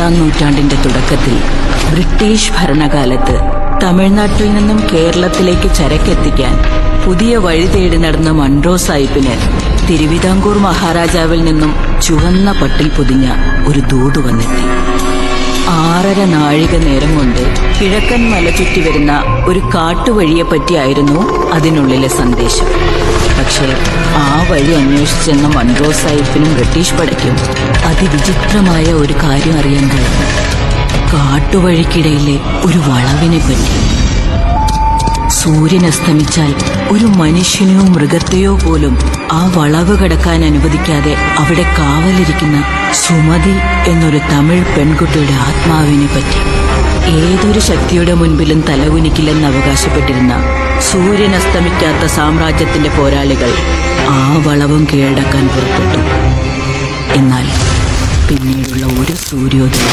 18-ാം നൂറ്റാണ്ടിന്റെ തുടക്കത്തിൽ ബ്രിട്ടീഷ് ഭരണകാലത്ത് തമിഴ്നാട്ടിൽ നിന്നും കേരളത്തിലേക്ക് ചരക്കെത്തിക്കാൻ പുതിയ വഴി തേടി നടന്ന മൺട്രോ സാഹിബിന് തിരുവിതാംകൂർ മഹാരാജാവിൽ നിന്നും ചുവന്ന പട്ടിൽ പൊതിഞ്ഞ ഒരു ദൂത് വന്നെത്തി. 6.5 നാഴിക നേരം കൊണ്ട് കിഴക്കൻ മല ചുറ്റി വരുന്ന ഒരു കാട്ടുവഴിയെപ്പറ്റിയായിരുന്നു അതിനുള്ളിലെ സന്ദേശം. പക്ഷേ ആ വഴി അന്വേഷിച്ചെന്ന മൺട്രോ സാഹിബിനും ബ്രിട്ടീഷ് പടയ്ക്കും അതിവിചിത്രമായ ഒരു കാര്യം അറിയാൻ കഴിഞ്ഞു. കാട്ടുവഴിക്കിടയിലെ ഒരു വളവിനെ പറ്റി. സൂര്യൻ അസ്തമിച്ചാൽ ഒരു മനുഷ്യനെയോ മൃഗത്തെയോ പോലും ആ വളവ് കടക്കാൻ അനുവദിക്കാതെ അവിടെ കാവലിരിക്കുന്ന സുമതി എന്നൊരു തമിഴ് പെൺകുട്ടിയുടെ ആത്മാവിനെ പറ്റി. ഏതൊരു ശക്തിയുടെ മുൻപിലും തലകുനിക്കില്ലെന്ന് അവകാശപ്പെട്ടിരുന്ന സൂര്യൻ അസ്തമിക്കാത്ത സാമ്രാജ്യത്തിന്റെ പോരാളികൾ ആ വളവും കീഴടക്കാൻ പുറപ്പെട്ടു. എന്നാൽ പിന്നീടുള്ള ഒരു സൂര്യോദയം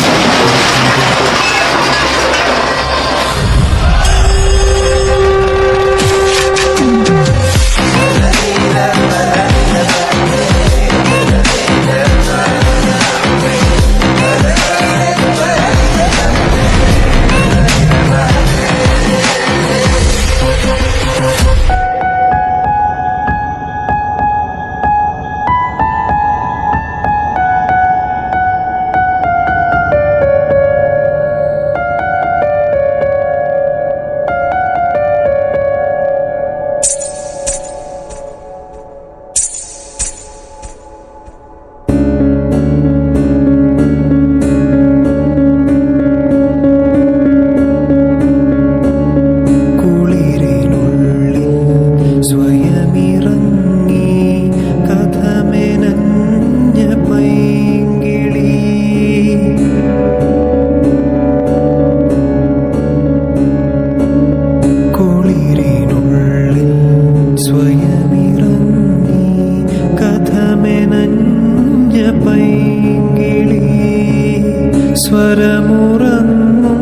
സ്വരമുറങ്ങും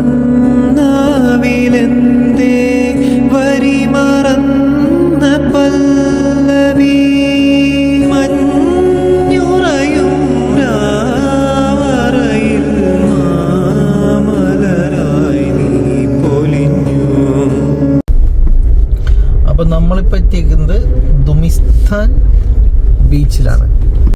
നാവിലെന്തേ വരിമറന്ന പല്ലവി മഞ്ഞുറയും രാവറയിൽ മാമലരായി നീ പൊലിഞ്ഞു. അപ്പം നമ്മളിപ്പോൾ എത്തിക്കുന്നത് ദുമിസ്ഥാൻ ബീച്ചിലാണ്.